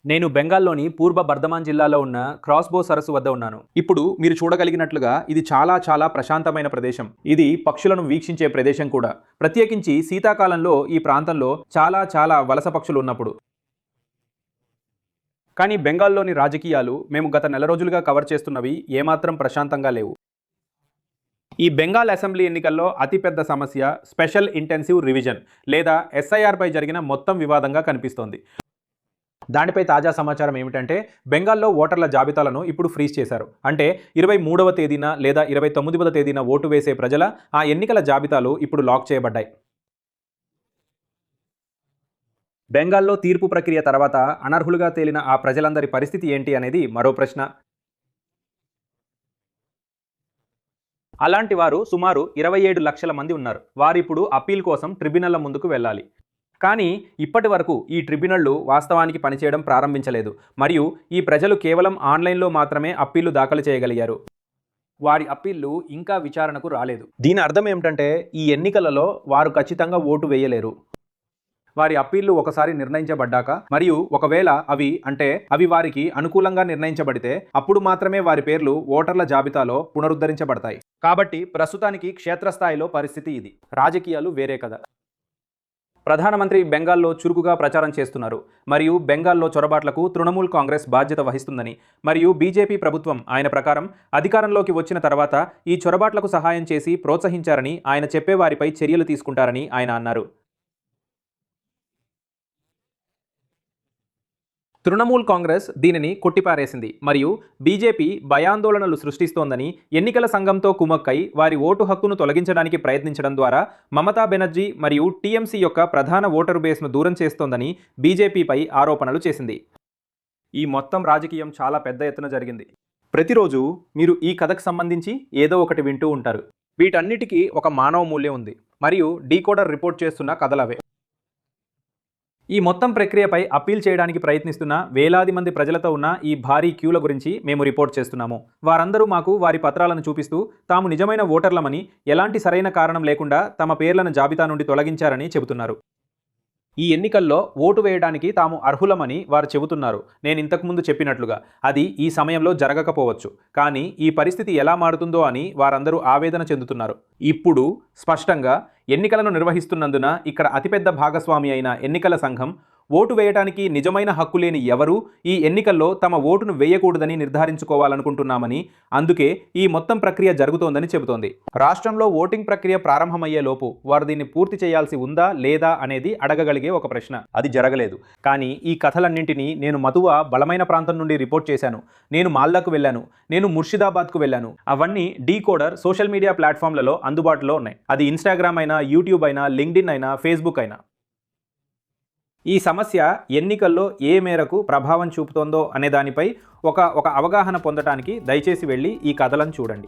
నేను బెంగాల్లోని పూర్వ బర్ధమాన్ జిల్లాలో ఉన్న క్రాస్బో సరస్సు వద్ద ఉన్నాను. ఇప్పుడు మీరు చూడగలిగినట్లుగా ఇది చాలా ప్రశాంతమైన ప్రదేశం. ఇది పక్షులను వీక్షించే ప్రదేశం కూడా. ప్రత్యేకించి శీతాకాలంలో ఈ ప్రాంతంలో చాలా వలస పక్షులు ఉన్నప్పుడు. కానీ బెంగాల్లోని రాజకీయాలు మేము గత నెల రోజులుగా కవర్ చేస్తున్నవి ఏమాత్రం ప్రశాంతంగా లేవు. ఈ బెంగాల్ అసెంబ్లీ ఎన్నికల్లో అతిపెద్ద సమస్య స్పెషల్ ఇంటెన్సివ్ రివిజన్ లేదా SIR పై జరిగిన మొత్తం వివాదంగా కనిపిస్తోంది. దానిపై తాజా సమాచారం ఏమిటంటే బెంగాల్లో ఓటర్ల జాబితాలను ఇప్పుడు ఫ్రీజ్ చేశారు. అంటే 23వ తేదీన లేదా 29వ తేదీన ఓటు వేసే ప్రజల ఆ ఎన్నికల జాబితాలు ఇప్పుడు లాక్ చేయబడ్డాయి. బెంగాల్లో తీర్పు ప్రక్రియ తర్వాత అనర్హులుగా తేలిన ఆ ప్రజలందరి పరిస్థితి ఏంటి అనేది మరో ప్రశ్న. అలాంటి వారు సుమారు 27 లక్షల మంది ఉన్నారు. వారిప్పుడు అప్పీల్ కోసం ట్రిబ్యునల్ల ముందుకు వెళ్ళాలి. కానీ ఇప్పటి వరకు ఈ ట్రిబ్యునళ్లు వాస్తవానికి పనిచేయడం ప్రారంభించలేదు. మరియు ఈ ప్రజలు కేవలం ఆన్లైన్లో మాత్రమే అప్పీళ్లు దాఖలు చేయగలిగారు. వారి అప్పీళ్లు ఇంకా విచారణకు రాలేదు. దీని అర్థం ఏమిటంటే ఈ ఎన్నికలలో వారు ఖచ్చితంగా ఓటు వేయలేరు. వారి అప్పీళ్లు ఒకసారి నిర్ణయించబడ్డాక మరియు ఒకవేళ అవి వారికి అనుకూలంగా నిర్ణయించబడితే అప్పుడు మాత్రమే వారి పేర్లు ఓటర్ల జాబితాలో పునరుద్ధరించబడతాయి. కాబట్టి ప్రస్తుతానికి క్షేత్రస్థాయిలో పరిస్థితి ఇది. రాజకీయాలు వేరే కదా. ప్రధానమంత్రి బెంగాల్లో చురుకుగా ప్రచారం చేస్తున్నారు మరియు బెంగాల్లో చొరబాట్లకు తృణమూల్ కాంగ్రెస్ బాధ్యత వహిస్తుందని మరియు బీజేపీ ప్రభుత్వం ఆయన ప్రకారం అధికారంలోకి వచ్చిన తర్వాత ఈ చొరబాట్లకు సహాయం చేసి ప్రోత్సహించారని ఆయన చెప్పే వారిపై చర్యలు తీసుకుంటారని ఆయన అన్నారు. తృణమూల్ కాంగ్రెస్ దీనిని కొట్టిపారేసింది మరియు బీజేపీ భయాందోళనలు సృష్టిస్తోందని ఎన్నికల సంఘంతో కుమ్మక్కై వారి ఓటు హక్కును తొలగించడానికి ప్రయత్నించడం ద్వారా మమతా బెనర్జీ మరియు టీఎంసీ యొక్క ప్రధాన ఓటరు బేస్ను దూరం చేస్తోందని బీజేపీపై ఆరోపణలు చేసింది. ఈ మొత్తం రాజకీయం చాలా పెద్ద ఎత్తున జరిగింది. ప్రతిరోజు మీరు ఈ కథకు సంబంధించి ఏదో ఒకటి వింటూ ఉంటారు. వీటన్నిటికీ ఒక మానవ మూల్యం ఉంది మరియు డీకోడర్ రిపోర్ట్ చేస్తున్న కథలవే. ఈ మొత్తం ప్రక్రియపై అప్పీల్ చేయడానికి ప్రయత్నిస్తున్న వేలాది మంది ప్రజలతో ఉన్న ఈ భారీ క్యూల గురించి మేము రిపోర్ట్ చేస్తున్నాము. వారందరూ మాకు వారి పత్రాలను చూపిస్తూ తాము నిజమైన ఓటర్లమని, ఎలాంటి సరైన కారణం లేకుండా తమ పేర్లను జాబితా నుండి తొలగించారని చెబుతున్నారు. ఈ ఎన్నికల్లో ఓటు వేయడానికి తాము అర్హులమని వారు చెబుతున్నారు. నేను ఇంతకుముందు చెప్పినట్లుగా అది ఈ సమయంలో జరగకపోవచ్చు. కానీ ఈ పరిస్థితి ఎలా మారుతుందో అని వారందరూ ఆవేదన చెందుతున్నారు. ఇప్పుడు స్పష్టంగా ఎన్నికలను నిర్వహిస్తున్నందున ఇక్కడ అతిపెద్ద భాగస్వామి అయిన ఎన్నికల సంఘం ఓటు వేయడానికి నిజమైన హక్కు లేని ఎవరూ ఈ ఎన్నికల్లో తమ ఓటును వేయకూడదని నిర్ధారించుకోవాలనుకుంటున్నామని, అందుకే ఈ మొత్తం ప్రక్రియ జరుగుతోందని చెబుతోంది. రాష్ట్రంలో ఓటింగ్ ప్రక్రియ ప్రారంభమయ్యేలోపు వారు దీన్ని పూర్తి చేయాల్సి ఉందా లేదా అనేది అడగగలిగే ఒక ప్రశ్న. అది జరగలేదు. కానీ ఈ కథలన్నింటినీ నేను మతువా బలమైన ప్రాంతం నుండి రిపోర్ట్ చేశాను. నేను మాల్దాకు వెళ్ళాను. నేను ముర్షిదాబాద్కు వెళ్ళాను. అవన్నీ డీకోడర్ సోషల్ మీడియా ప్లాట్ఫామ్లలో అందుబాటులో ఉన్నాయి. అది ఇన్స్టాగ్రామ్ అయినా, యూట్యూబ్ అయినా, లింక్డ్ఇన్ అయినా, ఫేస్బుక్ అయినా. ఈ సమస్య ఎన్నికల్లో ఏ మేరకు ప్రభావం చూపుతోందో అనే దానిపై ఒక అవగాహన పొందడానికి దయచేసి వెళ్ళి ఈ కథలను చూడండి.